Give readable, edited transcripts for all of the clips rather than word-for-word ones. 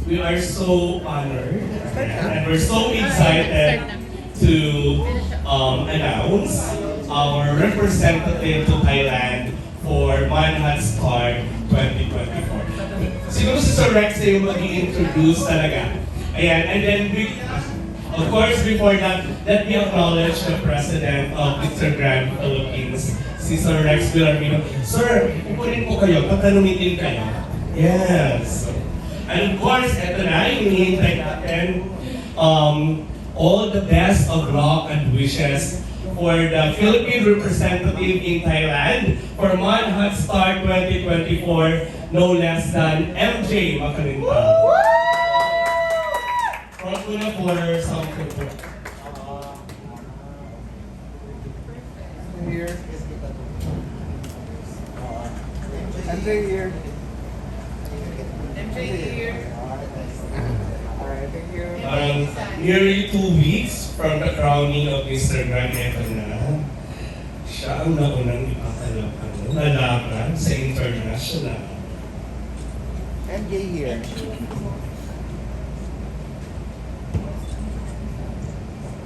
we are so honored and we're so excited to announce our representative to Thailand for Manhat Star 2024. Siguro si Sir Rex na yung mag-i-introduce talaga. Ayan, and then of course, before that, let me acknowledge the President of Instagram Philippines, si Sir Rex Villarmino. Sir, kukunin po kayo, tatanungin din kayo. Yes. And of course, eto na, yung hinihintay natin. All the best of luck and wishes for the Philippine representative in Thailand for Manhat Star 2024, no less than MJ Makalinta. Front ko na for something po. Here. MJ here. MJ here. Alright, thank you. Nearly 2 weeks from the crowning of Mr. Grant na, siya ang naunang nalaman sa international. MJ here.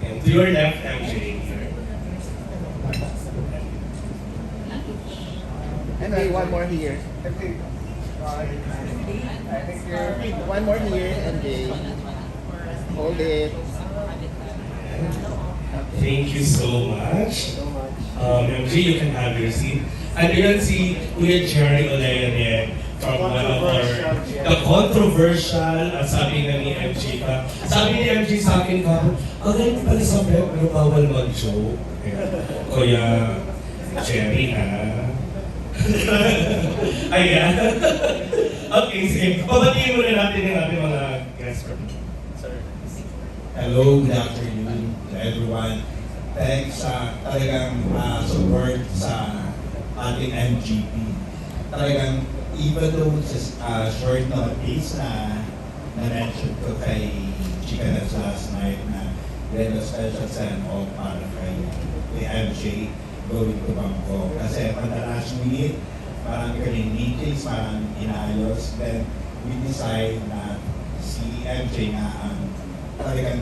And to your left, MJ here. MJ, one more here. MJ. Thank you. One more here, MJ. Hold it. Thank you so much. MJ, you can have your seat. And yun si Kuya Jerry Olayanin from one of our, the controversial, at sabi nga ni MJ ka, sabi ni MJ sa akin ka, ang galing pala sa web, ano bawal mag-joke. Kuya Jerry ha. Ayan. Okay, sige. Pabatiin muna natin yung ating mga guests. Sir. Hello, good afternoon to everyone. Thanks sa talagang support sa ating MGP. Talagang even though it's short notice na-mention ko kay Chika Nuts last night na we have a special send-off para kay MJ going to Bangkok. Kasi on the last minute, parang kaming meetings, parang inayos. Then we decide na si MJ na ang talagang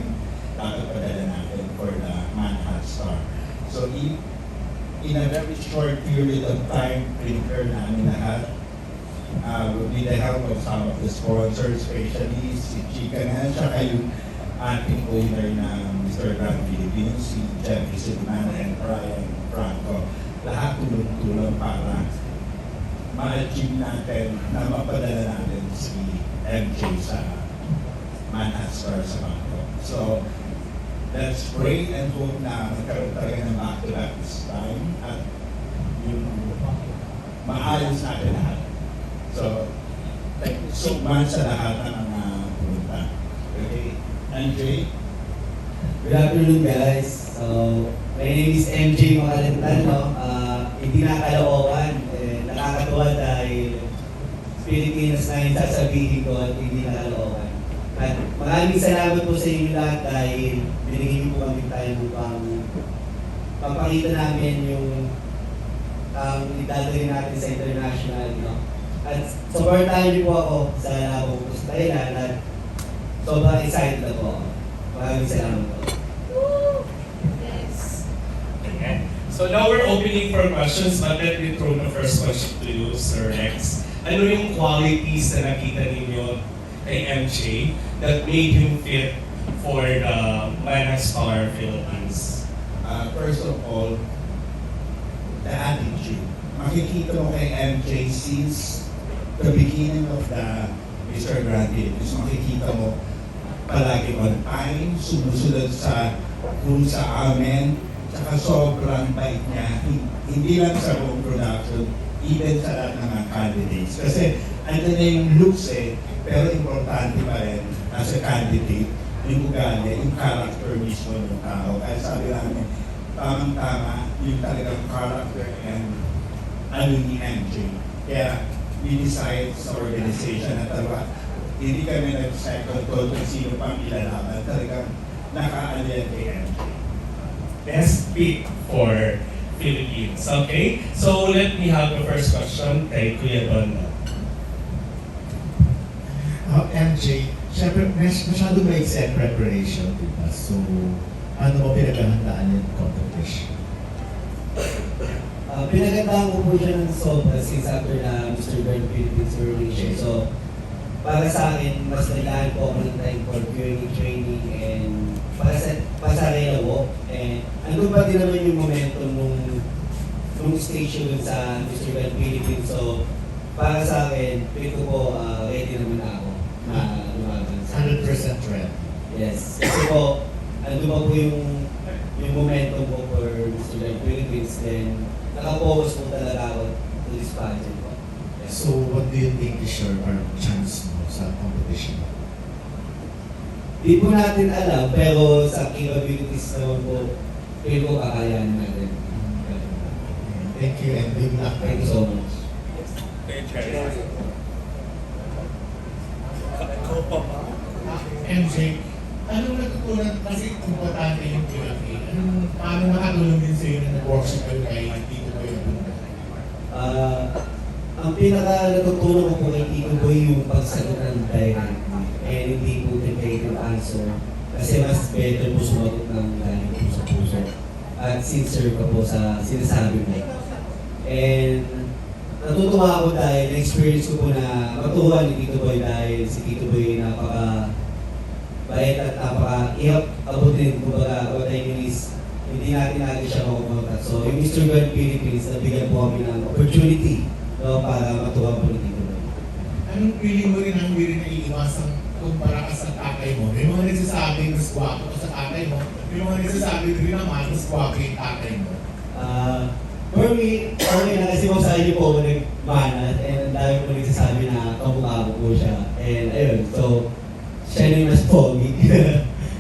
dapat padala natin for the Manhat Star. So in a very short period of time, prepare namin lahat. With the help of some of the sponsors, especially si Chika na, tsaka yung ating owner na Mr. Grand Philippines, si Jeffrey Silman and Brian Franco. Lahat tulong-tulong para ma-achieve natin na mapadala natin si MJ sa Manhat Star sa Bangkok. So, let's pray and hope na magkaroon talaga ng back-to-back this time at yung maayos natin lahat. So, thank you so much sa lahat ng mga pumunta. Okay, MJ? Good afternoon, guys. So, my name is MJ Makalintan, no? Hindi na Caloocan. Nakakatuwa dahil Pilipinas na yung sasabihin ko at hindi na Caloocan. At maraming salamat po sa inyo lahat dahil binigyan po kami tayo upang papakita namin yung idadalhin natin sa international, no? At supportahan niyo po ako sa labong ko sa Thailand at sobrang excited na po ako. Maraming salamat po. Yes. Okay. So now we're opening for questions, but let me throw the first question to you, Sir Rex. Ano yung qualities na nakita ninyo kay MJ that made him fit for the Manhat Star Philippines? First of all, the attitude. Makikita mo kay MJ since the beginning of the Mr. Grand Philippines, makikita mo palagi on time, sumusunod sa kung sa amin, tsaka sobrang bait niya, hindi lang sa buong production, even sa lahat ng mga candidates. Kasi andun na yung looks pero importante pa rin as a candidate, yung ugali, yung character mismo ng tao. Kaya sabi namin, tamang-tama yung talagang character and ano ni MJ. Kaya we decide sa organization na talaga, hindi kami nag-second thought kung sino pang ilalaban. Talagang naka-alyan kay MJ. Best pick for Philippines. Okay? So let me have the first question kay Kuya Don. MJ, syempre masyado may exam preparation, diba? So, ano mo pinaghahandaan yung competition? Pinagandaan ko po siya ng sobra since after na Mr. Grand Philippines Relation. So, para sa akin, mas naglaan po ako ng time for training and para sa akin na walk. And andun pa din naman yung momentum nung station dun sa Mr. Grand Philippines. So, para sa akin, feel ko po ready naman ako na lumaban. 100% ready. Yes. Kasi po, andun pa po yung momentum ko for Mr. Grand Philippines. Then, nakapokus po talaga ako to this pageant po. Yes. So, what do you think is your chance mo sa competition? Di po natin alam, pero sa capabilities naman po, feel ko kakayanin natin. Thank you and good luck. Thank you so much. MJ, anong natutunan kasi importante yung PLA? Paano nakatulong din sa'yo na nag-workshop kayo kay Tito Boy? Ang pinaka natutunan ko po kay Tito Boy yung pagsagot ng direct and hindi po debate answer kasi mas better po sumagot ng galing po sa puso at sincere ka po sa sinasabi mo. And natutuwa ako dahil na-experience ko po na matuwa ni Tito Boy dahil si Tito Boy bait at napaka-ihap abutin, kumbaga, what I mean is, hindi natin siya makukontak. So, yung Mr. Grand Philippines, nabigyan po kami ng opportunity para matuwa po ni Tito Boy. Anong feeling mo rin ang hindi rin naiiwasang kumpara ka sa tatay mo? May mga nagsasabing mas gwapo ka sa tatay mo, may mga nagsasabing rin naman mas gwapo yung tatay mo. For me, okay na kasi kung saan niyo po ako nagmanat and ang dami po nagsasabi na kamukha ko po siya. And ayun, so, siya na yung mas pogi.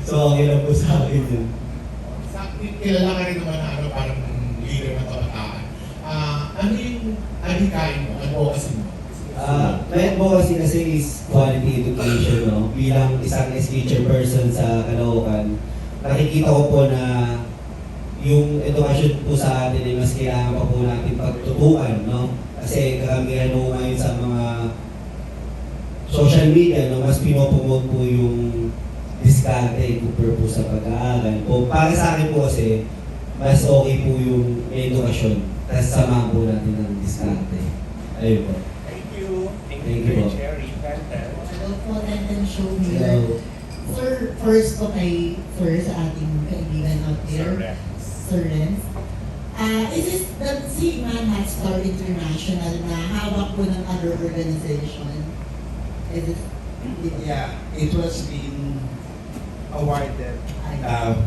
So, okay lang po sa akin yun. Kilala ka rin naman na parang leader ng kabataan. Ano yung adhikain mo, advocacy mo? My advocacy kasi is quality education, no? Bilang isang teacher person sa Caloocan, nakikita ko po na yung edukasyon po sa atin ay mas kailangan pa po natin pagtutukan, no? Kasi karamihan mo ngayon sa mga social media, no, mas pinopromote po yung diskarte, compare po sa pag-aaral. Po, para sa akin po kasi, mas okay po yung edukasyon. Tapos samahan po natin ng diskarte. Ayun po. Thank you. Thank you, Cherry. Panther. Hello po, Tenten Show here. Hello. Sir, first po kay sa ating kaibigan out there, Sir Renz. Is this the si Manhat Star International na hawak po ng other organization? Is it? Yeah, it was being awarded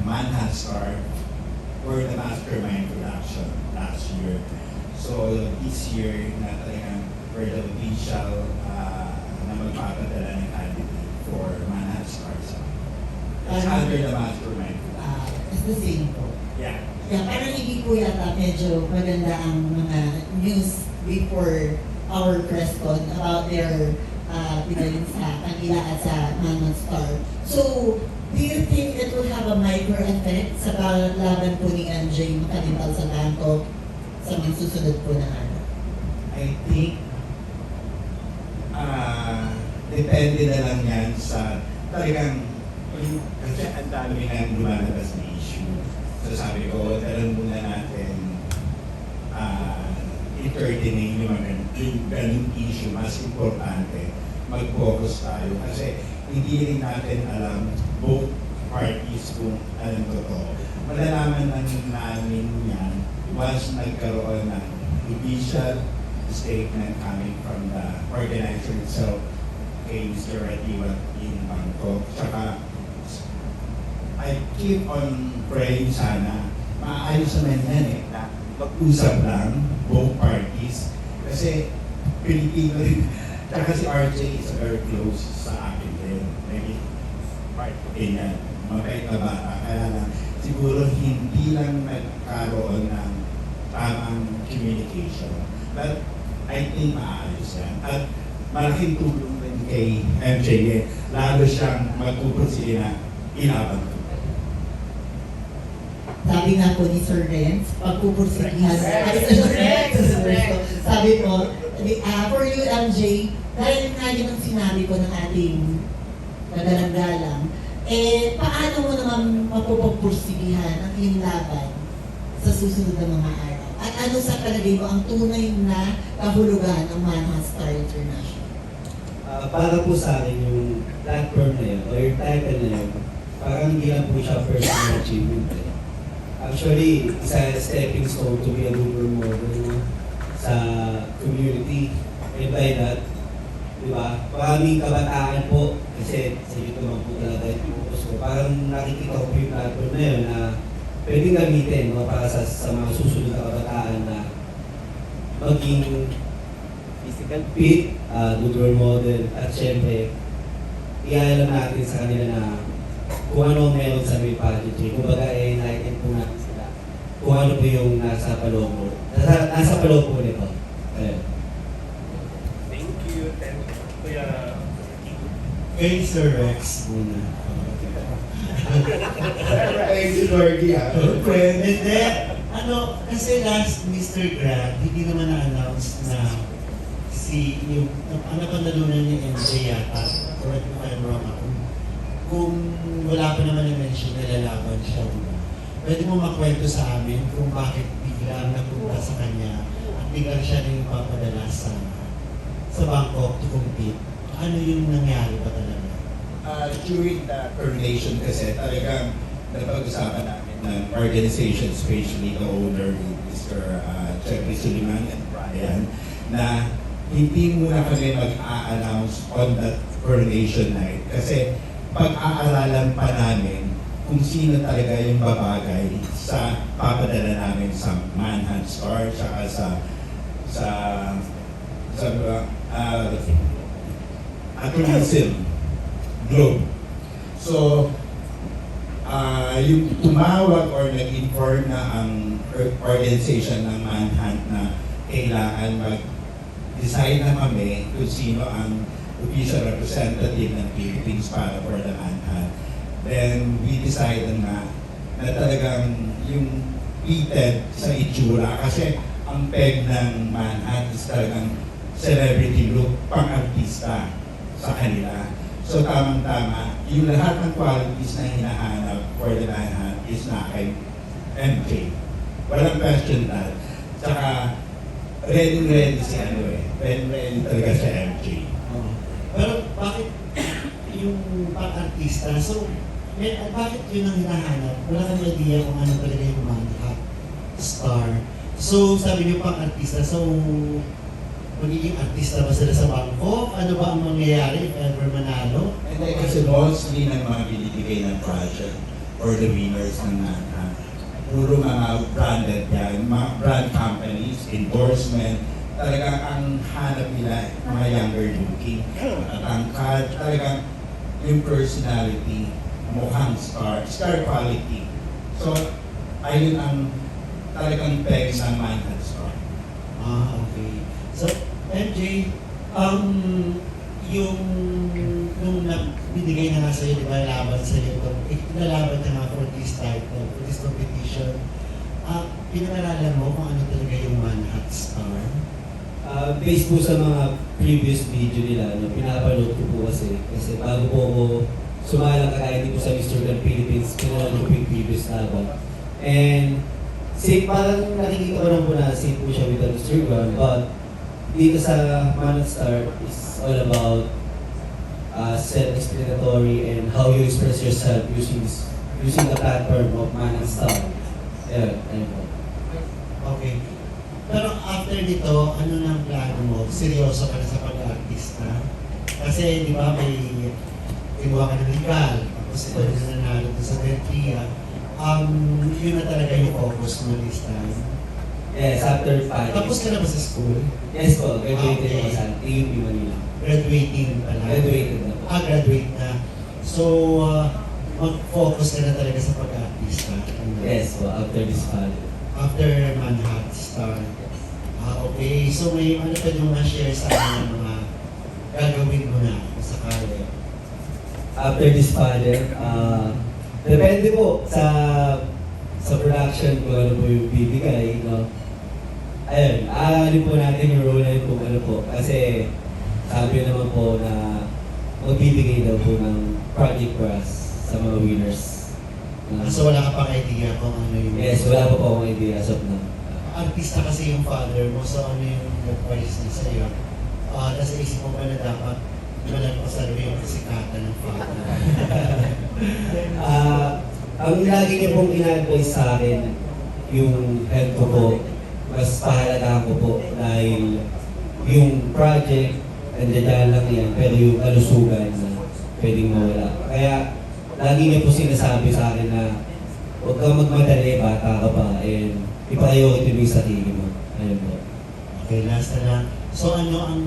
Manhattan Star for the Mastermind production last year. So this year, na talagang for the official na magpapadala ng candidate for Manhattan Star. It's under the Mastermind production. It's the same po. Yeah. Yeah, parang hindi po yata medyo maganda ang mga news before our press con about their pinalin sa kanila at sa Manhattan Star. So, do you think it will have a micro effect sa laban po ni MJ makalimutan sa Bangkok sa mga susunod po na araw? I think depende na lang yan sa talagang kasi ang dami na lumalabas na issue. So sabi ko, talang muna natin i-coordinate yung ganung issue. Mas importante, mag-focus tayo. Kasi hindi rin natin alam both parties kung anong totoo. Malalaman lang namin yan once nagkaroon ng official statement coming from the organizer itself kay Mr. Ratiwat in Bangkok. Tsaka, I keep on praying sana maayos naman yan na mag-usap lang both parties. Kasi Pilipino rin. Tsaka si RJ is very close sa akin din. Maybe part din yan. Mabait na bata. Kaya lang, siguro hindi lang nagkaroon ng tamang communication. But I think maayos yan. At malaking tulong rin kay MJ. Lalo siyang magpupursige na ilaban ko. Sabi nga po ni Sir Renz, pagpupursigihan. Sabi po, For you, MJ, dahil nga yun ang sinabi ko ng ating kagalang-galang, paano mo naman mapupursigihan ang iyong laban sa susunod na mga araw? At ano sa palagay mo ang tunay na kahulugan ng Manhunt Star International? Para po sa akin yung platform na yun, o yung title na yun, parang hindi lang po siya personal achievement. Actually, isa stepping stone to be a role model, no? Sa community. And by that, di ba? Maraming kabataan po, kasi sa YouTube naman po talaga yung focus ko. Parang nakikita ko po yung platform na yun na pwedeng gamitin, no? Para sa mga susunod na kabataan na maging physical fit, good role model, at syempre, ialam natin sa kanila na kung ano meron sa may pageantry. Kumbaga, enlighten po natin sila kung ano po yung nasa paloob mo. Nasa paloob po nito. Ayun. Thank you. Kuya. Kay Sir Rex muna. Thank you, Lordy. Pwede din. Ano, kasi last Mr. Grant, hindi naman na-announce na yung panalunan ni MJ yata, correct me if I'm wrong ako, kung wala pa naman na-mention na lalaban siya, diba? Pwede mo makwento sa amin kung bakit biglang napunta sa kanya at biglang siya na yung papadala sa Bangkok to compete. Ano yung nangyari ba talaga? During the coronation kasi talagang napag-usapan namin ng organization, especially the owner, Mr. Jeffrey Suliman and Brian, na hindi muna kami mag-a-announce on that coronation night. Kasi pag-aaralan pa namin kung sino talaga yung babagay sa papadala namin sa Manhunt Star, saka sa tourism globe. So, yung tumawag or nag-inform na ang organization ng Manhunt na kailangan mag-decide na kami kung sino ang official representative ng Philippines para for the Manhunt. Then, we decided na talagang yung fitted sa itsura kasi ang peg ng Manhunt is talagang celebrity look, pang-artista sa kanila. So tamang-tama, yung lahat ng qualities na hinahanap for the Manhunt is na kay MJ. Walang question that. Tsaka, ready si ano eh. Ready talaga si MJ. Pero bakit yung pang-artista? So, bakit yun ang hinahanap? Wala kang idea kung ano talaga yung Manhunt Star. So, sabi niyo pang-artista, so magiging artista ba sila sa Bangkok? Ano ba ang mangyayari if ever manalo? And then kasi mostly ng mga binibigay ng project or the winners ng Manhunt, puro mga branded yan, mga brand companies, endorsement, talagang ang hanap nila mga younger looking, matangkad, talagang yung personality, mukhang star quality. So, ayun ang talagang peg ng Manhunt Star. Okay. So, MJ, yung nung binigay na nga sa'yo, di ba, laban sa'yo ito, nalaban ka nga for this title, for this competition, pinag-aralan mo kung ano talaga yung Manhunt Star? Based po sa mga previous video nila, no, pinapanood ko po kasi bago po ako sumalang kagaya din po sa Mr. Grand Philippines, pinanood ko po yung previous laban. And parang nakikita ko lang po na same po siya with the Mr. Grand, but dito sa Manhunt Star is all about self-explanatory and how you express yourself using the platform of Manhunt Star. Ayun po. Okay. Pero after nito, ano na ang plano mo? Seryoso ka na sa pag-artista? Kasi di ba may kinuha ka ng legal, tapos ito na nanalo sa Bertia. Yun na talaga yung focus mo this time. Yes, after 5 years. Tapos ka na ba sa school? Yes po, graduated Okay. po sa TUP Manila. Graduating pala? Graduated na po. Graduate na. So, mag-focus ka na talaga sa pag-artista? Yes po, after this fall. After Manhunt Star? Okay. So, may ano pa yung ma-share sa akin ng mga gagawin mo na sa kaya? After this father, depende po sa production kung ano po yung bibigay, no? ayun, aalin po natin yung role na yun kung ano po. Kasi sabi naman po na magbibigay daw po ng project for us sa mga winners. So wala ka pang idea kung ano yung... Yes, wala pa po akong idea as of now. Artista kasi yung father mo, so ano yung advice niya sa'yo? Nasa isip mo ba na dapat malagpasan mo yung kasikatan ng father? Ang lagi niyo pong ina-advise sa akin, yung health ko po, mas pahalagahan ko po dahil yung project, nandiyan lang yan, pero yung kalusugan na pwedeng mawala. Kaya, lagi niyo po sinasabi sa akin na huwag kang magmadali, bata ka pa, and i-priority mo yung sarili mo. Ayun po. Okay, last na lang. So ano ang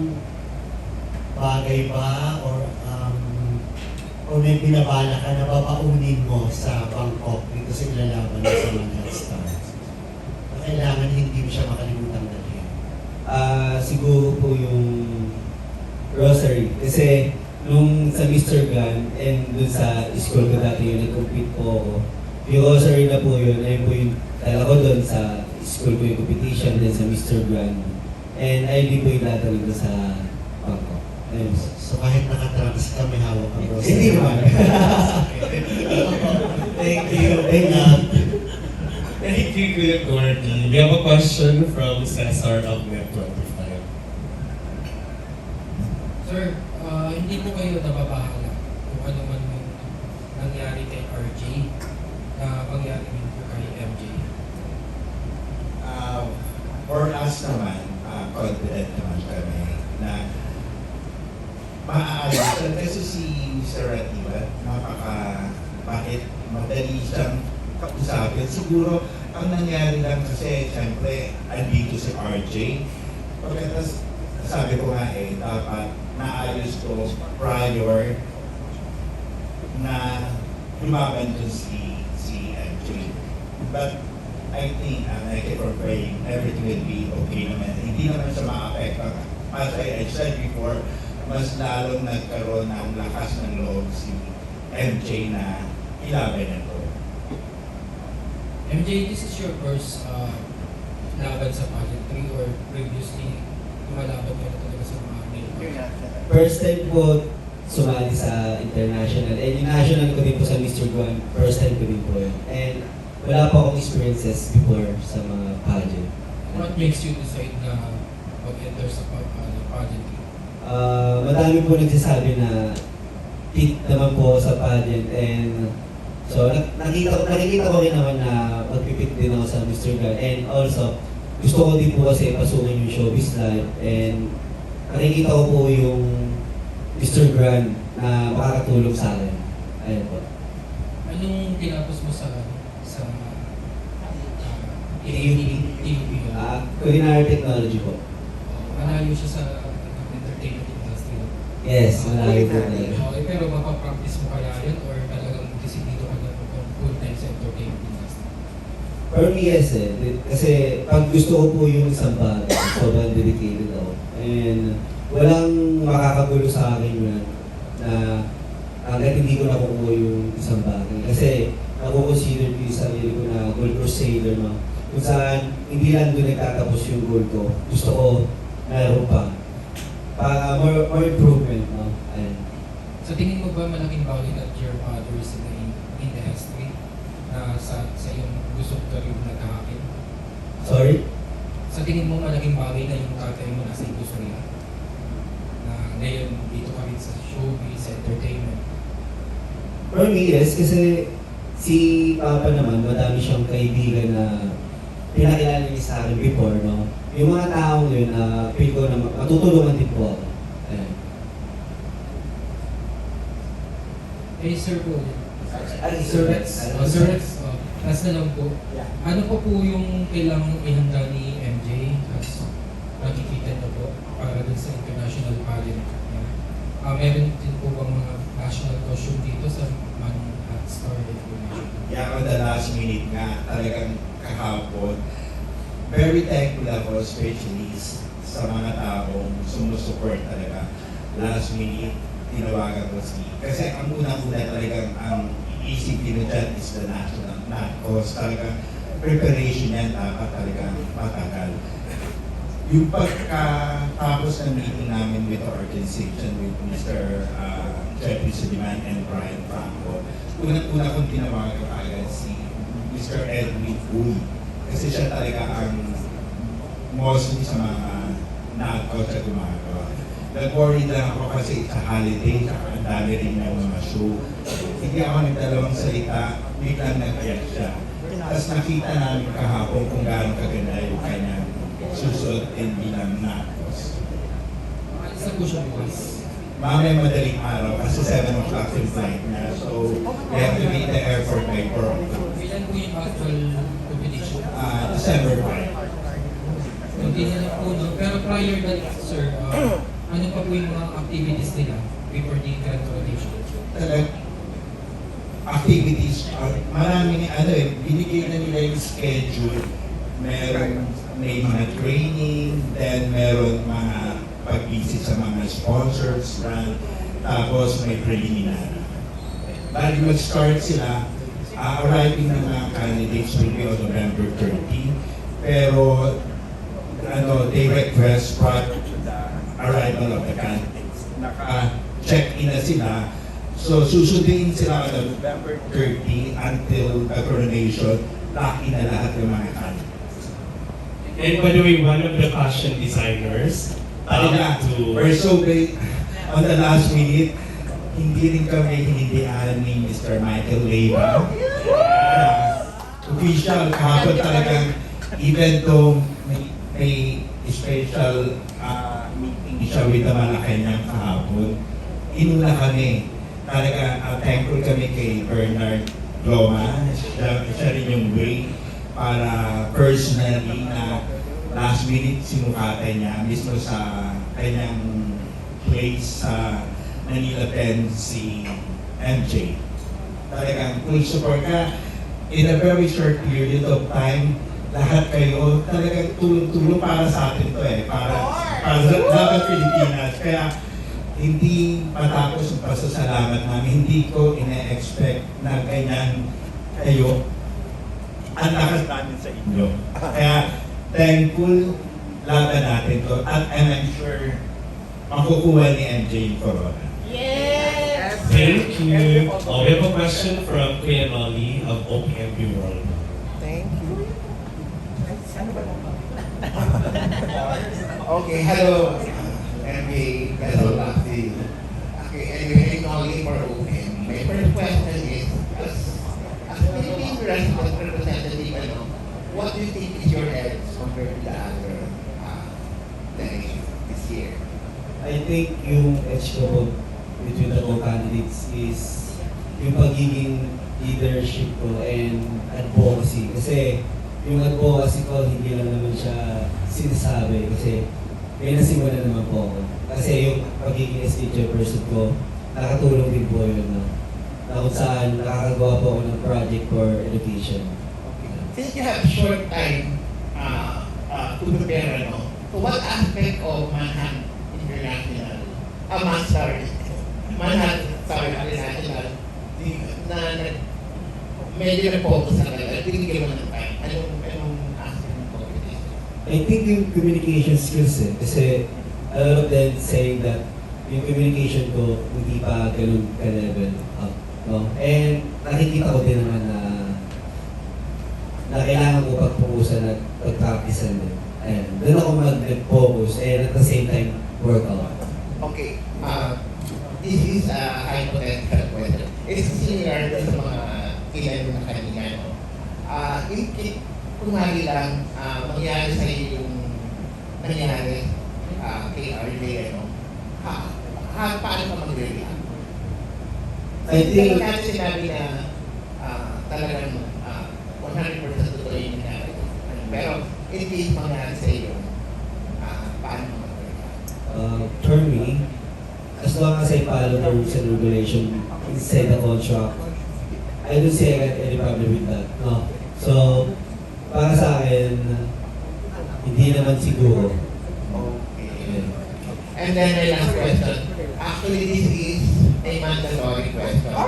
bagay ba or may binabala ka na papaunin mo sa Bangkok dito sa ilalaban mo sa Manila Stars? Kailangan hindi mo siya makalimutan dalhin. Siguro po yung rosary. Kasi nung sa Mr. Gun and dun sa school ko dati yung nag-compete po ako, yung rosary na po yun, ayun po yung dala ko dun sa school ko yung competition din sa Mr. Gun. And ayun din po yung dadaling ko sa Bangkok. Ayun po. So kahit nakatrans ka, may hawak ang rosary. Hindi naman. Thank you. Thank you. Thank you, Kuya Gordy. We have a question from Cesar of Net25. Sir, hindi po kayo nababahala kung ano man yung nangyari kay RJ na mangyari din po kay MJ. For us naman, confident naman kami na maaayon. Kasi si Sir Atiba, bakit madali siyang kausapin. Siguro, ang nangyari lang kasi, siyempre, andito si RJ. Pagkatapos, sabi ko nga dapat naayos ko prior na lumaban dun si MJ. But I think, I keep on praying, everything will be okay naman. Hindi naman siya ma-affect. As I said before, mas lalong nagkaroon ng lakas ng loob si MJ na ilaban na to. MJ, this is your first laban sa pageantry or previously lumalaban ka na talaga sa mga male? First time po sumali sa international. And yung national ko din po sa Mr. Guan, first time ko din po yun. And wala pa akong experiences before sa mga pageant. What makes you decide na mag-enter sa pageantry? Madami po nagsasabi na fit naman po sa pageant and so nakikita ko rin naman na magpipit din ako sa Mr. Guan. And also, gusto ko din po kasi pasukin yung showbiz life and nakikita ko po yung Mr. Grand na makakatulong sa akin. Ayun po. Anong tinapos mo sa TUP? Culinary technology po. Malayo siya sa entertainment industry. Yes, malayo po talaga. Okay, pero mapapractice mo kaya yun or talagang desidido ka na full-time sa entertainment industry? For me, yes eh. Kasi pag gusto ko po yung isang bagay, sobrang dedicated ako. And walang makakagulo sa akin yun na hanggat hindi ko nakukuha yung isang bagay. Kasi ako-consider ko yung sarili ko na goal crusader, no? Kung saan hindi lang doon nagtatapos yung goal ko. Gusto ko meron pa. Para more improvement, no? Ayun. Sa tingin mo ba malaking bagay that your father is in the industry na sa iyong gusto ka rin nagkakakin? Sorry? Sa tingin mo malaking bagay na yung tatay mo nasa industriya? Na ngayon dito ka rin sa showbiz, sa entertainment? For me, yes. Kasi si Papa naman, madami siyang kaibigan na pinakilala niya sa akin before, no? Yung mga taong yun, feel ko na matutulungan din po ako. Ayun. Eh, Sir Paul. Ay, Sir Rex. Sir Rex, last na lang po. Yeah. Ano pa po yung kailangang ihanda ni MJ as nakikita niyo po para dun sa international pageant? Meron din po bang mga national costume dito sa Manhattan Star Information? Yeah, on the last minute nga, talagang kahapon, very thankful ako, especially sa mga taong sumusuport talaga. Last minute, tinawagan ko kasi ang unang-una talagang ang isipin mo dyan is the national, not cause talagang preparation yan dapat talagang matagal. yung pagkatapos ng meeting namin with the organization with Mr. Jeffrey Suliman and Brian Franco, unang-una kong tinawagan agad si Mr. Edwin Uy. Kasi siya talaga ang mostly sa mga knockout sa gumagawa. Nag-worry lang ako kasi sa holiday, saka ang dami rin ng mga show. Hindi ako nagdalawang salita, biglang nag-react siya. Tapos nakita namin kahapon kung gaano kaganda yung kanyang susuotin bilang nakos. Sa po siya bukas. Mamaya madaling araw kasi 7 o'clock yung flight niya. So, we have to be at the airport by 4 o'clock. Kailan po yung actual competition? December 5. Hindi na lang po, no? Pero prior that, sir, ano pa po yung mga activities nila before the grand coronation? Activities, maraming binigay na nila yung schedule. May mga training, then meron mga pag-visit sa mga sponsors, brand, tapos may preliminary. Bago mag-start sila, arriving ng mga candidates will be on November 30, pero they request prior to the arrival of the candidates. Naka-check-in na sila. So, susundin sila on November 30 until the coronation. Laki na lahat ng mga candidates. And by the way, one of the fashion designers We're so great. On the last minute, hindi rin kami hinindihan ni Mr. Michael Leyva. Official, kahapon talagang, even though may special meeting siya with the Malacanang kahapon, inuna kami. Talaga, thankful kami kay Bernard Loma. Siya rin yung way para personally na last minute sinukatan niya mismo sa kanyang place sa Manila Pen si MJ. Talagang full support ka. In a very short period of time, lahat kayo talagang tulong-tulong para sa atin to para sa lahat Pilipinas. Kaya hindi matapos ang pasasalamat namin. Hindi ko ina-expect na ganyan kayo ang lakas namin sa inyo. Kaya thankful laban natin to at I'm sure makukuha ni MJ yung corona. Yes! Thank you. We have a question from Kuya Nolly of OPMP World. Thank you. Okay, hello. MJ, hello, Lati. Okay, anyway, I'm calling for OPM. My first question is, as Philippine resident representative, what do you think is your edge compared to the other delegations this year? I think yung edge ko po between the two candidates is yung pagiging leadership ko and advocacy. Kasi yung advocacy ko, hindi lang naman siya sinasabi kasi may nasimula naman po ako. Kasi yung pagiging SDJ person ko, nakatulong din po yun, no? Na kung saan nakakagawa po ako ng project for education. Since you have short time to prepare, so what aspect of Manhattan International, Manhattan International, na medyo na-focus na talaga, binigyan mo ng time? Anong aspect ng competition? I think yung communication skills kasi a lot of them saying that yung communication ko hindi pa ganun ka-level up. No? And nakikita ko din naman na kailangan ko pagpukusan at pag-practicean din. And doon ako mag-focus and at the same time work out. Okay, this is a hypothetical question. It's similar to sa mga ilan na kanina, no? Kunwari lang, mangyari sa iyo yung nangyari kay RJ, paano ka mag-react? I think, Hindi natin sinabi na talagang 100% totoo yung nangyari. Pero, in case mangyari sa iyo, paano ka mag-react? for me, as long as I follow the rules and regulation inside the contract, I don't see any problem with that. No? So, para sa akin, hindi naman siguro. Okay. And then my last question. Actually, this is a mandatory question. Sa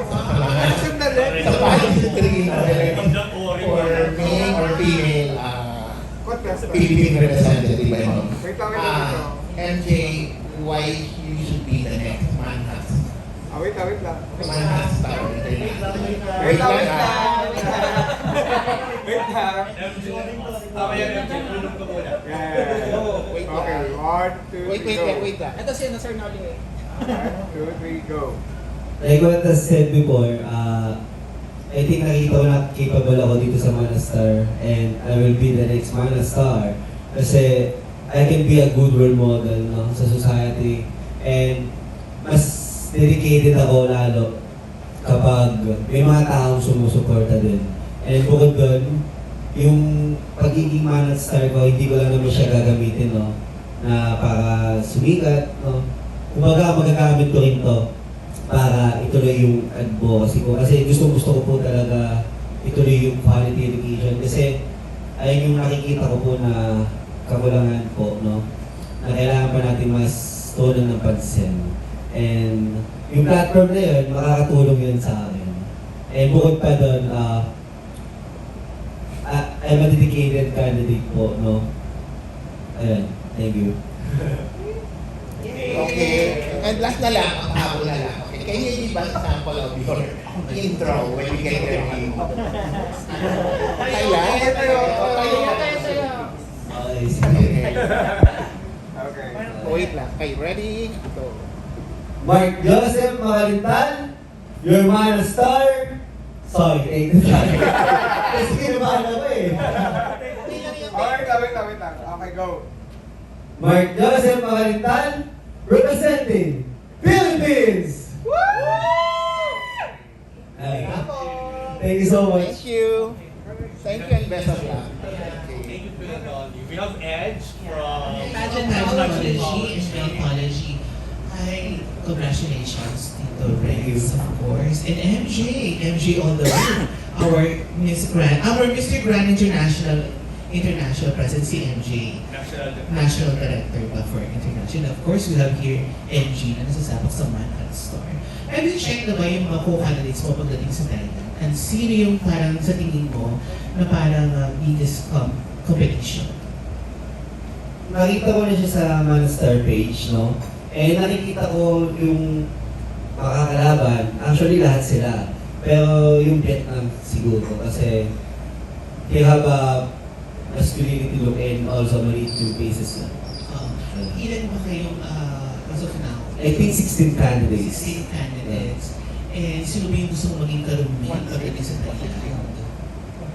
policy training for male or female Philippine representative, ano? Wait lang. MJ, why you should be the next Manhat? Wait lang. Manhat Star International. Wait lang. Tama yan, MJ. Tulog ko muna. Wait Okay, lang. 1, 2, 3, go. Wait lang. Ito siya, Sir Noli. 1, 2, 3, go. Like what I said before, I think nakita ko na capable ako dito sa Manastar and I will be the next Manastar kasi I can be a good role model, no, sa society and mas dedicated ako lalo kapag may mga taong sumusuporta din. And bukod doon, yung pagiging Manastar ko, hindi ko lang naman siya gagamitin, no, na para sumikat, no. Kumbaga magagamit ko rin to para ituloy yung advocacy ko. Kasi gusto ko po talaga ituloy yung quality education. Kasi ayun yung nakikita ko po na kakulangan po, no? Na kailangan pa natin mas tunan ng pansin. And yung platform na yun, makakatulong yun sa akin. And bukod pa doon, I'm a dedicated candidate po, no? Ayun, thank you. Okay. And last na lang, ang tabo na lang. Okay. Can you give us a sample of your intro when you get ready? Thailand? Okay, sige. Okay. Wait lang. Okay, ready? Go. Mark Joseph Makalintal, your Manastar. Sorry, sorry. Kasi kinabahan ako eh. Wait lang. Okay, go. Mark Joseph Makalintal, representing Philippines! Ay, thank you so much. Thank you. Thank you and best of luck. Thank you, Philadelphia. We have Edge from... Pageant Technology and Biology. Hi, congratulations, Tito Rex, of course. And MJ all the way. Our Mr. Grand International President, si MJ. National Director ba for International. Of course, we have here MG na nasasabak sa Manhattan Store. Have you checked na ba yung mga co-candidates mo pagdating sa Thailand? And sino yung parang sa tingin mo na parang biggest competition? Nakita ko na siya sa Manastar page, no? Eh, nakikita ko yung makakalaban. Actually, lahat sila. Pero yung Vietnam siguro kasi they have a masculinity look and also maliit yung faces lang. Ilan ba kayong as of now? I think 16 candidates. 16 candidates. And sino ba yung gusto mong maging ka-roommate pagdating sa Thailand?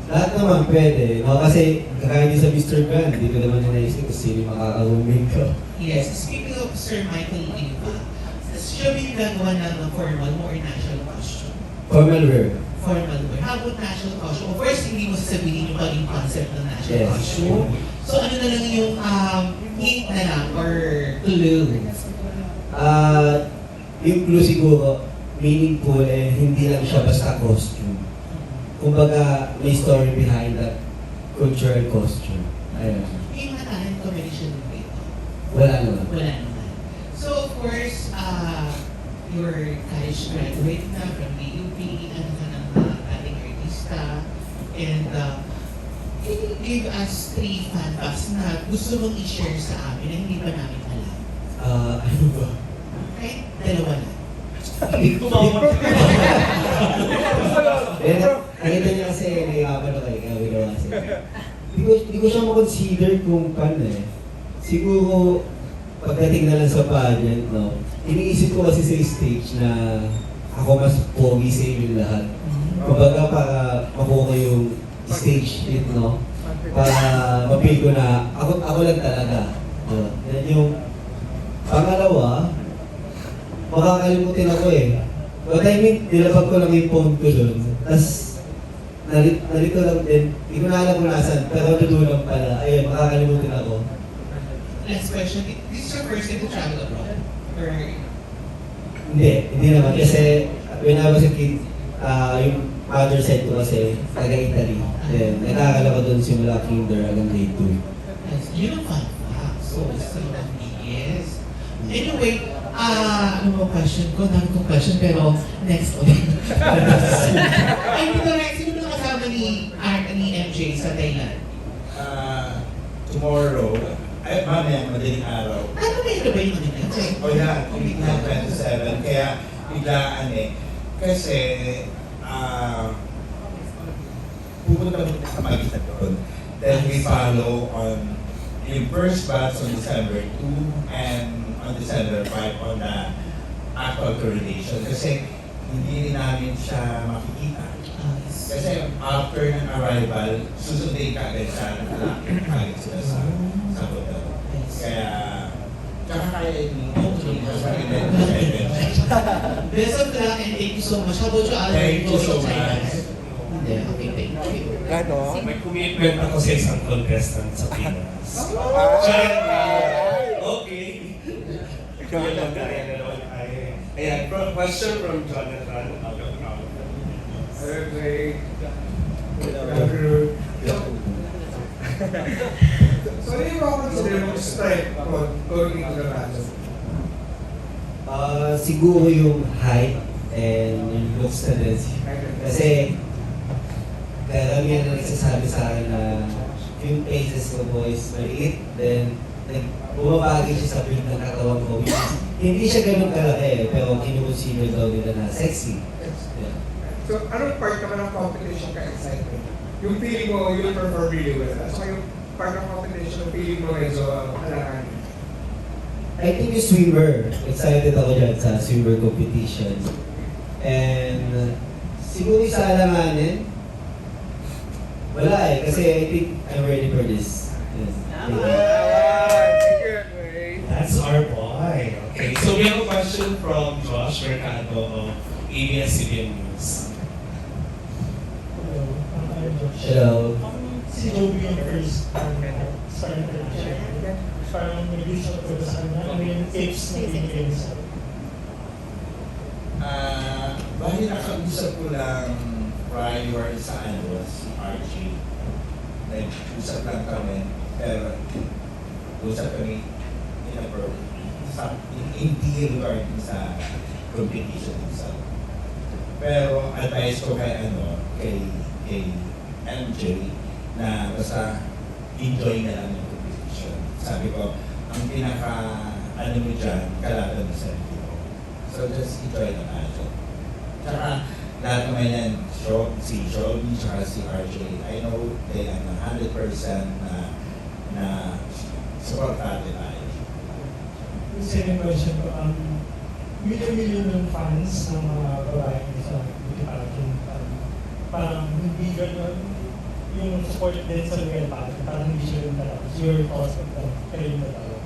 Lahat naman pwede, no? Kasi kagaya din sa Mr. Grand, hindi ko naman naisip kung sino yung makaka-roommate ko. Yes, speaking of Sir Michael Iba, siya ba yung gagawa ng formal mo or national costume? Formal wear. Formal wear. How about national costume? Of course, hindi mo sasabihin yung paging concept ng national Yes. costume. So ano na lang yung hint na lang or clue? Yung clue siguro, meaningful and hindi lang siya basta costume. Kumbaga, may story behind that cultural costume. Ayun. Yung mga talent combination mo ba ito? Wala naman. Wala naman. So of course, you're college graduate na from the UP, ano ka ng ating artista, and can you give us 3 fun facts na gusto mong i-share sa amin na hindi pa namin alam? Ano ba? Kahit dalawa lang. Nakita niya kasi nahihirapan ako kaya ginawa kasi. Hindi ko siya makonsider kung paano eh. Siguro, pagdating na lang sa pageant, no, iniisip ko kasi sa stage na ako mas pogi sa inyong lahat. Kumbaga para makuha ko yung stage hit, no? Para mapil ko na ako lang talaga. No? Yan yung pangalawa, makakalimutin ako eh. But I mean, nilabag ko lang yung phone ko doon. Tapos, nalito lang din. Hindi ko na alam kung nasan, pero nadulang pala. Ayun, makakalimutin ako. Last question, this is your first time to travel abroad? Or Hindi naman. Kasi when I was a kid, yung mother side ko kasi, taga-Italy. Then, nag-aaral ako doon simula kinder hanggang grade 2. yes, yun ang fun fact. So lovely, yes. Anyway, ano mo question ko? Dami kong question, pero next ulit. Ay, Tito Rex, sino ba kasama ni MJ sa Thailand? tomorrow, ay mamaya madaling araw. Ano ba yung manila? O yan, na 27. Kaya biglaan eh. Kasi, pupunta mo sa Magitan doon. Then we follow on yung first batch on December 2 and on December 5 on the actual coronation. Kasi hindi rin namin siya makikita. Kasi after ng arrival, susundin ka agad siya, nakalapit agad sila sa hotel. Kaya, tsaka kaya Best of luck and thank you so much. How about you, Alan? Thank you so much. Okay, thank you. Gano? May commitment ako sa isang contestant sa Pinas. Okay. Ikaw lang. Ayan, question from Jonathan. Okay. So, ano yung mga consider mong strike going into the battle? Siguro yung height and yung looks na din. Kasi karamihan na nagsasabi sa akin na yung faces ko po is maliit, then bumabagay siya sa build ng katawan ko. Hindi siya ganun kalaki pero kinukonsider daw nila na sexy. Yeah. So, anong part naman ng competition ka excited? Yung feeling mo, you'll perform really well. So, yung part ng competition, yung feeling mo medyo halangan. I think yung swimmer, excited ako dyan sa swimmer competition. And siguro sa alanganin, wala eh, kasi I think I'm ready for this. Yes. Thank you. That's our boy. Okay, so we have a question from Josh Mercado of ABS-CBN News. Hello. Si Joby yung first starter siya. Parang nag-reach out ko sa kanya. Ano yung tips na binigay niya sa Bali nakausap ko lang prior sa si Archie. Nag-usap lang kami, pero usap kami hindi regarding sa competition itself. Pero advice ko kay MJ na basta enjoy na lang yung competition. Sabi ko, ang ano mo dyan, kalaban mo sa video. So just enjoy na natin. Tsaka lahat naman yan, si Joby, tsaka si RJ, I know they are 100% na supportado tayo. Yung second question ko, million ng fans ng mga babae sa beauty pageant. Parang hindi gano'n yung support din sa real pageant. Parang hindi siya rin talaga. Your thoughts of that, kayo yung talaga.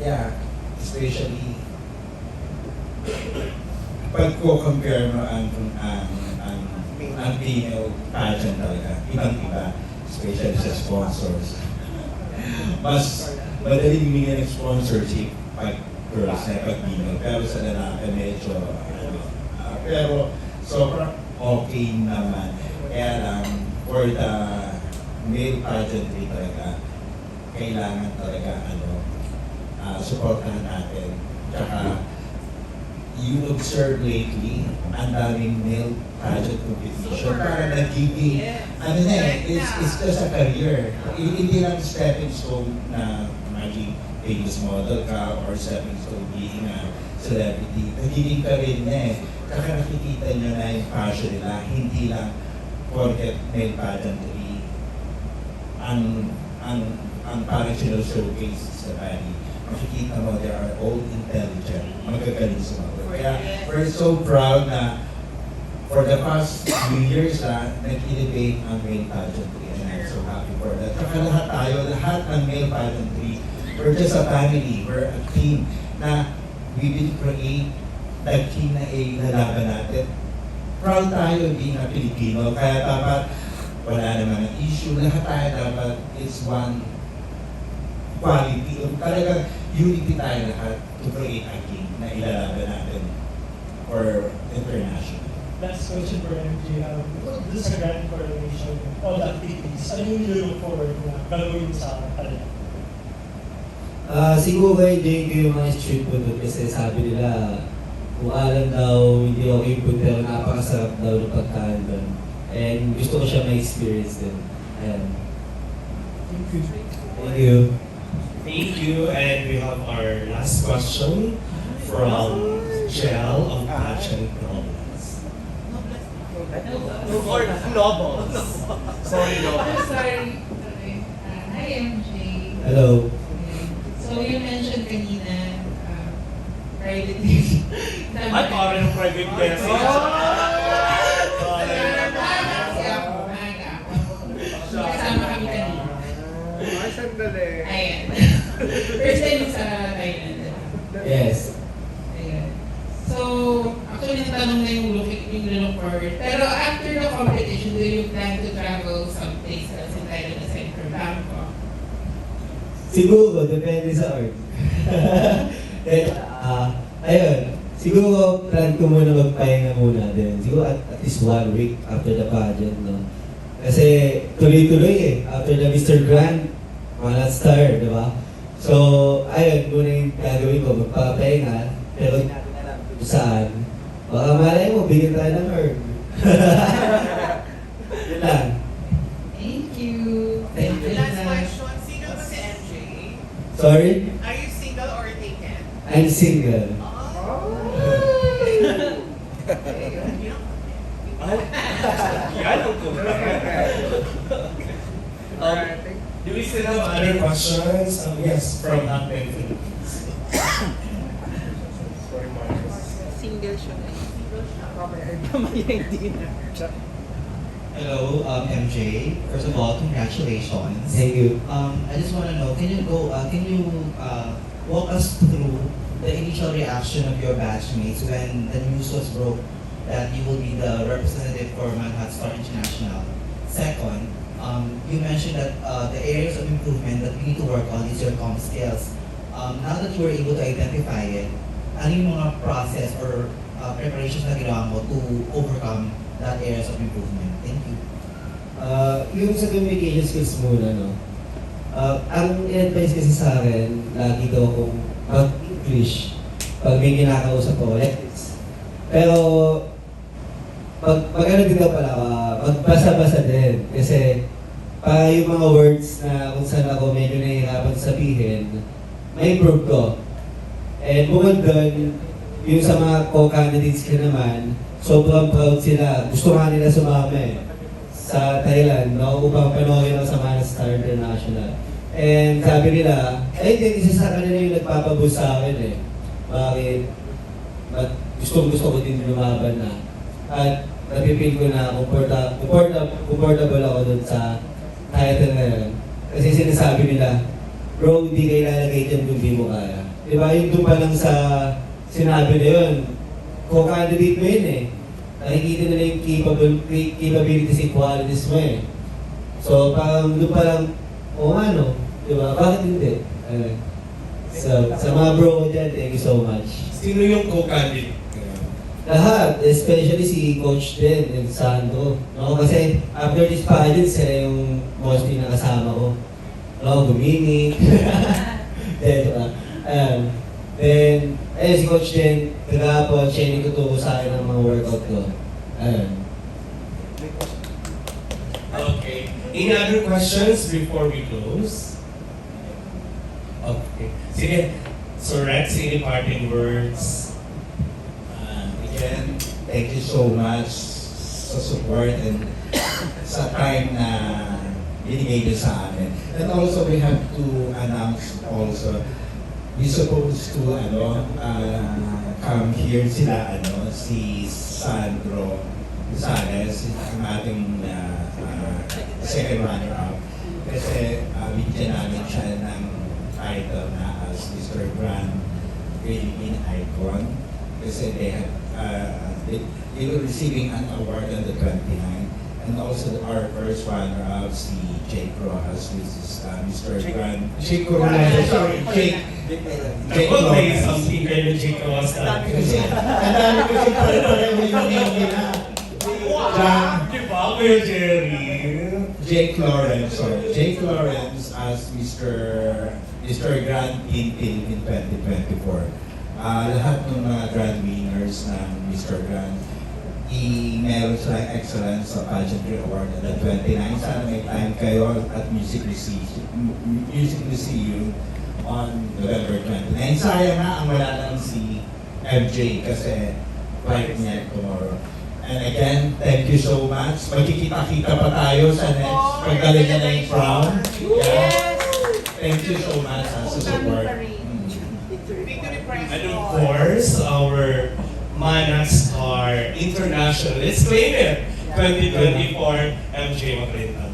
Yeah, especially pag ko compare mo ang female pageant talaga, ibang-iba, especially sa sponsors. Mas madaling bumigyan ng sponsorship pag girls na pag female, pero sa lalaki medyo pero sobrang okay naman. Kaya lang, for the male pageantry talaga, kailangan talaga supportahan natin. Tsaka, you observe lately, ang daming male pageant competition. Para nagiging, it's just a career. Hindi lang stepping stone na maging famous model ka or stepping stone being a celebrity. Nagiging career na eh. Kaya nakikita nyo na yung passion nila, hindi lang forget male pageantry. Ang parang showcase sa body. Makikita mo, they are all intelligent, magagaling sa mga. Kaya we're so proud na for the past few years nag-elevate ang male pageantry and I'm so happy for that. Saka lahat ng male pageantry, we're just a family, we're a team na we will create that team na ilalaban natin. Proud tayo being a Filipino, kaya dapat wala naman ang issue, lahat tayo dapat is one quality, talagang unity tayo lahat to create a team na ilalaban natin for international. Last question for MJ. This is a grand coronation, all the activities. Ano yung look forward na gagawin sa kanila? Siguro enjoy ko yung mga street food kasi sabi nila kung alam daw hindi okay food pero napakasarap daw ng pagkain doon. And gusto ko siya ma-experience din. Ayan. Thank you. Thank you. Thank you, and we have our last question from Jel of Passion Problems. Sorry, no. I'm sorry. Okay. Hi, MJ. Hello. So you mentioned kanina, privately. Ay, parang yung private message. Kasama kami kanina. Ay, sandali. Ayan. First time sa Thailand. Yes. Ayan. So, actually, natanong na yung look forward. Pero after the competition, do you plan to travel some places in Thailand aside from Bangkok? Siguro, depende sa art. Then, ayun, siguro plan ko muna magpahinga muna din. Siguro at least 1 week after the pageant, no? Kasi tuloy-tuloy eh. After the Mr. Grand, wala star, di ba? So, ayun, muna yung gagawin ko, magpapahinga. Pero hindi natin alam kung saan. Baka malay mo, bigyan tayo ng herb. Yun lang. Thank you. Thank you. Last question, single ba si MJ? Sorry? Are you single or taken? I'm single. Yan ang do we still have other questions? Yes, from Hotmail Philippines. Sorry, Marcus. Single siya na. Hello, MJ. First of all, congratulations. Thank you. I just want to know, can you walk us through the initial reaction of your batchmates when the news was broke that you will be the representative for Manhattan Star International? Second, you mentioned that the areas of improvement that we need to work on is your comm skills. Now that you were able to identify it, ano yung mga process or preparations na ginawa mo to overcome that areas of improvement? Thank you. Yung sa communication skills muna, no? Ang in-advise kasi sa akin, lagi daw akong mag-English pag may kinakausap ko, like this. Pero, pag ano din daw pala, magbasa-basa din. Kasi, para yung mga words na kung saan ako medyo nahihirapan sabihin, may improve ko. And bukod doon, yung sa mga co-candidates ko naman, sobrang proud sila. Gusto nga nila sumama eh sa Thailand, no? Upang panoorin ako sa Manhattan Star International. And sabi nila, hindi, isa sa kanila yung nagpapaboost sa akin eh. Bakit? But gusto ko din lumaban na. At napipil ko na comfortable ako dun sa title na yun. Kasi sinasabi nila, bro, hindi kayo lalagay dyan kung di mo kaya. Diba, yung doon pa lang sa sinabi na yun, co-candidate mo yun eh. Nakikita nila yung capabilities and qualities mo eh. So, parang doon pa lang, ano, diba, bakit hindi? So, sa mga bro ko dyan, thank you so much. Sino yung co-candidate? Lahat, especially si Coach din, and Sandro. No? Kasi after this pageant, sila yung mostly nakasama ko. No, gumimik. Then, then, si Coach din, kagapon, siya yung nagtuturo sa akin ng mga workout ko. Okay. Any other questions before we close? Okay. Sige. So Rex, any parting words? Again, thank you so much sa support and sa time na binigay niyo sa amin. And also, we have to announce also, we supposed to come here sila, si Sandro Gonzales, ang ating second runner-up. Kasi bigyan namin siya ng title na as Mr. Grand Philippine Icon. Kasi they were receiving an award on the 29th. And also our first runner-up, si Jake Rojas, which is Mr. Grand. Jake Rojas, sorry, Jake May something kayo Jake Rojas. Kasi, ang dami kasi pare-pareho yung name nila. Diba, Kuya Jerry? Jake Lawrence, sorry. Jake Lawrence as Mr. Grand in 2024. Lahat ng mga grand winners ng Mr. Grand meron silang excellence sa pageantry award on the 29. Sana may time kayo at Music Lyceum on November 29. Sayang na ang wala lang si MJ kasi flight niya tomorrow. And again, thank you so much. Magkikita-kita pa tayo sa next paggaling na yung crown. Yeah. Thank you so much sa support. And of course, our Manat Star International. Let's claim it! 2024 MJ Macalintal.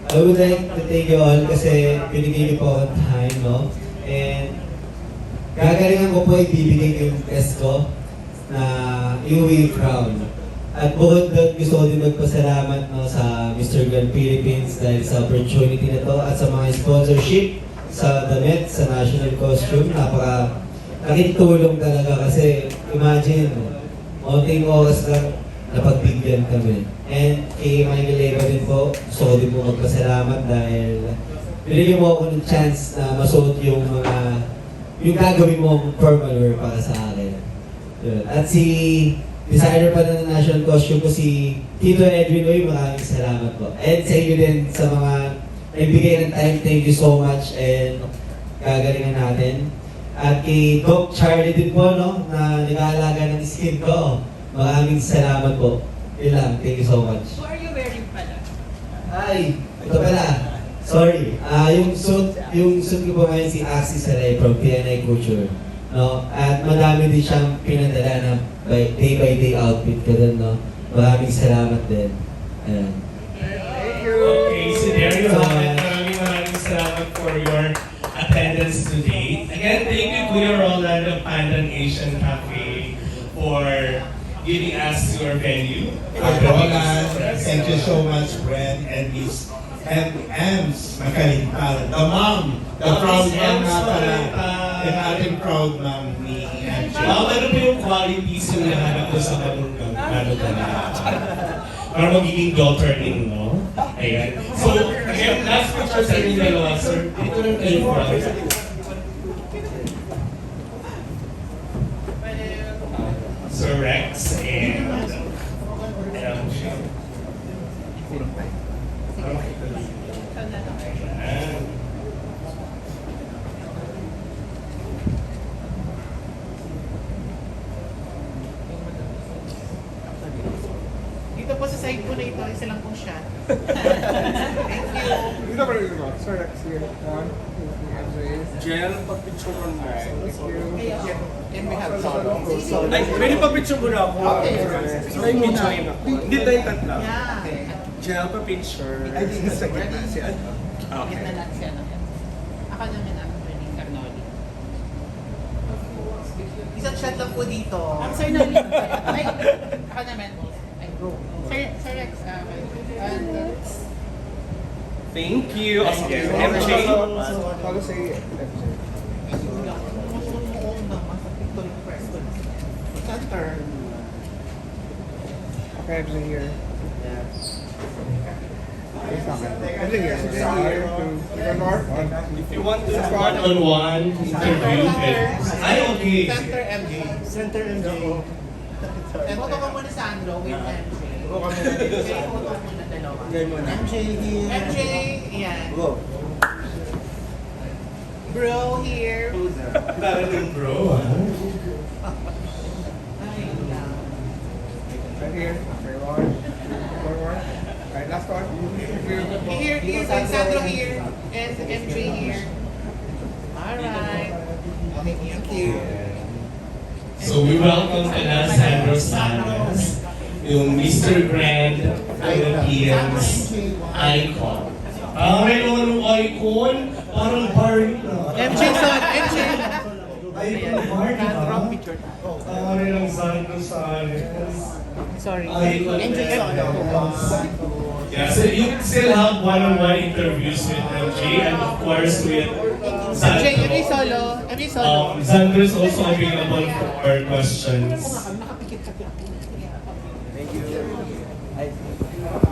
I would like to thank you all kasi binigay niyo po ako time, no? And gagalingan ko po ibibigay ko yung test ko na iuwi yung crown. At bukod doon, gusto ko din magpasalamat no, sa Mr. Grand Philippines dahil sa opportunity na to at sa mga sponsorship sa damit, sa national costume. Laking tulong talaga kasi imagine, konting oras lang napagbigyan kami. And kay Michael Leva din po, gusto ko din po magpasalamat dahil binigyan mo ako ng chance na masuot yung gagawin mong formal wear para sa akin. Yun. At si designer pa ng national costume ko, si Tito Edwin Oy, maraming salamat po. And sa inyo din sa mga nagbigay ng time, thank you so much and gagalingan natin. At kay Doc Charlie din po, no, na nag-aalaga ng skin ko. Maraming salamat po. Yun lang, thank you so much. Who are you wearing pala? Ay, ito pala. Sorry. Yung suit ko po ngayon si Axie Saray from PNI Couture. No? At madami din siyang pinadala na day by day outfit ko dun, no? Maraming salamat din. Ayan. Okay, so there you have it. Maraming salamat for your attendance today. Again, thank you Kuya Roland of Pandan Asian Cafe for giving us your venue. Roland, thank you so much, Brent and Miss Ems Macalintal. The mom, the proud mom na pala. Yung ating proud mom ni MJ. Wow, ano po yung qualities yung nahanap ko sa kanungang ano ka na? Para magiging daughter-in-law. Ayan. So, again, last picture sa inyo dalawa, sir. Dito lang kayo for us. Sir Rex and MJ. Ayan. Dito po sa side po na ito, isa lang pong shot. Thank you. Dito pa rin ito. Sir, Rex here. One, two, three, MJ. Jen, pag-picture mo na. Thank you. And we have solo. Ay, pwede pa-picture mo na ako. May me-join ako. Hindi tayo tatla. Yeah. Jen, pa-picture. Ay, dito sa gitna si ano. Gitna lang si ano. Ako naman ang pwedeng Carnoli. Isang shot lang po dito. I'm sorry, Noli. Ay, ako naman. Ay, go. Sir Rex, and Thank you. Again, MJ. Follow say MJ. Center. Okay, MJ here. MJ here. One more. If you want to one-on-one interview, ay, okay. Center MJ. Center MJ. Photo ko muna sa Andro with MJ. Photo muna dalawa. MJ here. MJ, yan. Go. Bro here. Talagang bro, ah. Ay, yeah. Right here. Okay, one more. Alright, last one. Here, Sandro here, and MJ here. Alright. Thank you. So we welcome na Sandro Sanchez, yung Mr. Grand Philippines icon. Ay, ano icon? Parang Barbie na. MJ son, MJ. Icon Barbie na. Ay, lang Sandro Sanchez. Sorry. Icon MJ son. Yeah, so you still have one-on-one interviews with MJ and of course with Sandro. MJ solo. MJ solo. Sandro is also available for questions.